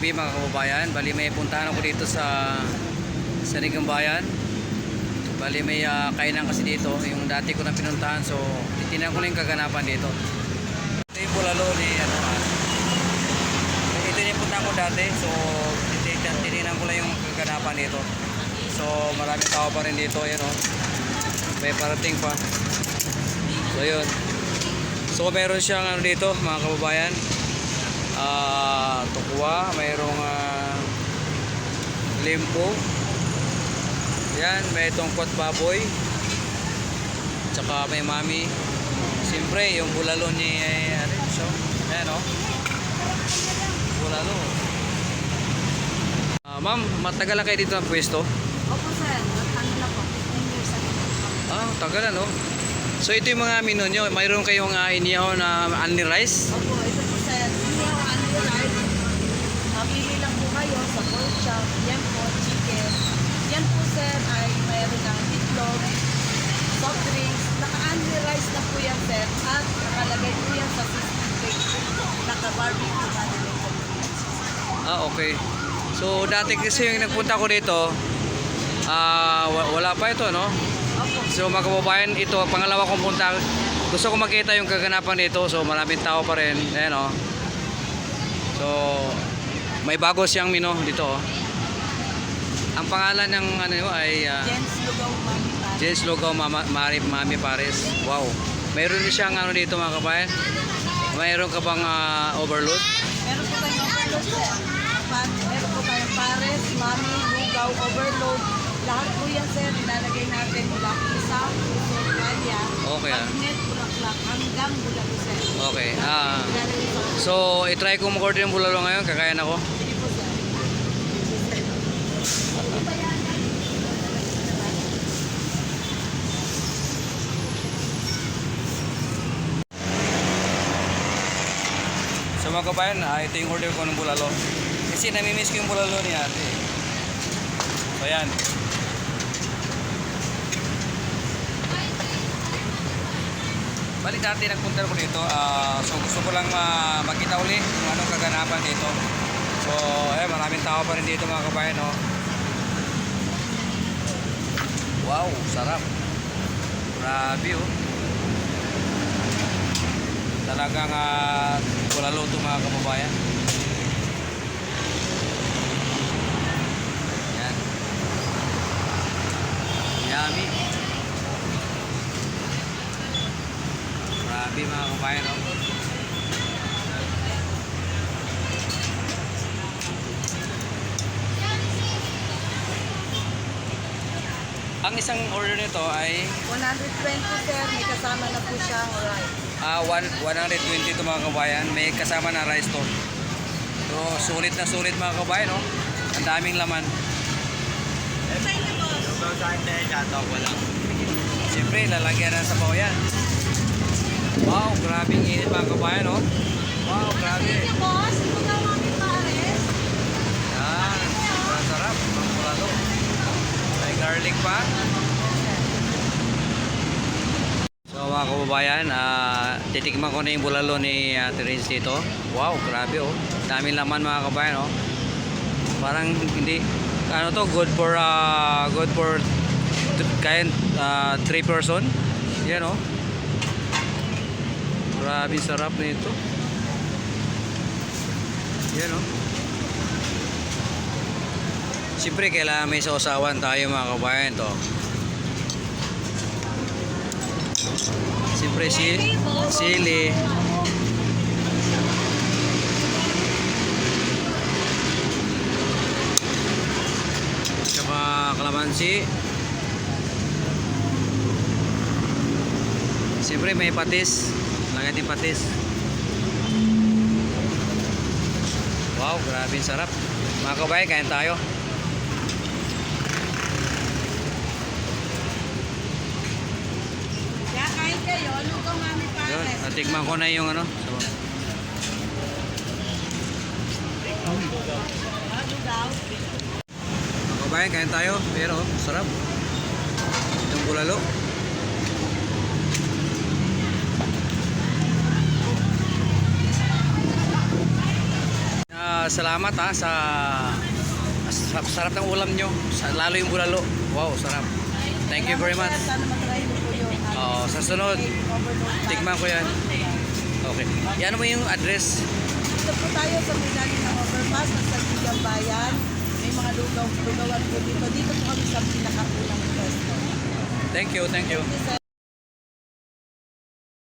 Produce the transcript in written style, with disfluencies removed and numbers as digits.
gabi mga kababayan. Bali may puntahan ako dito sa Ligang Bayan. Bali may kainan kasi dito, yung dati ko na pinuntahan. So titinan ko lang yung kaganapan dito. Ito yung bulalo ni ito yung puntahan ko dati. So titinan ko lang yung kaganapan dito. So maraming tao pa rin dito, yun, may parating pa. So yun. So meron siyang dito mga kababayan, tukwa, mayroong limpo. Yan, may tungkot baboy. Tsaka may mami. Siyempre yung bulalo ni so, ayan bulalo. Ma'am, matagal na kayo dito ng pwesto? Opo sir, ano na po, 15 years ago. Tagal na, no? So ito yung mga menu nyo. Mayroon kayong inihaw na only rice? Opo, ito po sir, inihaw only rice. Mabili lang po kayo sa pork chop, yan po, chicken. Yan po sir ay mayroon ng itlog, soft drinks, naka-only rice na po yan sir. At nakalagay po yan sa system plate. Naka-barbecue na rin po. Okay. So dati kasi yung nagpunta ko dito, wala pa ito, no? Opo. So mga kababayan, ito pangalawa kong punta. Gusto ko makita yung kaganapan dito. So maraming tao pa rin. Ayan, So may bago siyang menu dito, Ang pangalan ng ay Jens Lugaw Mami Pares. Mami Pares. Wow. Mayroon din siyang dito mga kababayan. Mayroon ka bang overload? Meron po tayong overload sir. Meron po tayong Pares, Mami, Lugaw, overload. Lahat po yan sir, nilalagay natin mula isa, puso, kaya, Okay, magnet, bulaklak, hanggang bulalo sir. Okay. Nilalagay po. So i-try ko mag-order ng bulalo ngayon. Kakayan ako. Sige po sir. So mga kabayan, ito yung order ko ng bulalo. Kasi namimiss ko yung bulalo ni ate. So yan. Balik dati nagpunta ko dito. So gusto ko lang makita uli kung anong kaganapan dito. So maraming tao pa rin dito mga kabayan. Wow, sarap. Grabe Talagang bulalo ito mga kababayan. Yan. Yummy. Grabe mga kababayan. Ang isang order nito ay 120 sir, may kasama na po siyang rice. 120 ito mga kabayan. May kasama na rice to. So sulit na sulit mga kabayan, Ang daming laman. Siyempre lalagyan na sa sabaw yan. Wow, grabing init mga kabayan, Wow, grabe. Thank you boss, Lugaw Mami Pares. Yan, sobrang sarap ang bulalo. May garlic pa. So mga kababayan, titikman ko na yung bulalo ni Terence dito. Wow, grabe daming laman mga kababayan, Parang hindi good for kind 3 person. Yan Grabe sarap nito. Yan Siyempre kailangan may sausawan tayo mga kababayan Siyempre sili. Tsaka kalamansi. Siyempre may patis. Lagyan din patis. Wow, grabe sarap. Mga kababayan, kain tayo. Kain kayo, Lugaw Mami Yun, Pares. natikman ko na yung Lugaw. Mga kabayan, kain tayo. Pero sarap. Itong bulalo. salamat ha sa sarap ng ulam nyo. Lalo yung bulalo. Wow, sarap. Thank you very much. Sir, sana matry niyo po yung Sa sunod, overload. tikman ko yan. Okay. Yan mo yung address. Dito po tayo sa may lalim ng overpass ng Santiago Bayan. May mga lugawan po dito. Dito po kami sa pinakaunang pwesto. Thank you, thank you. Thank you, sir.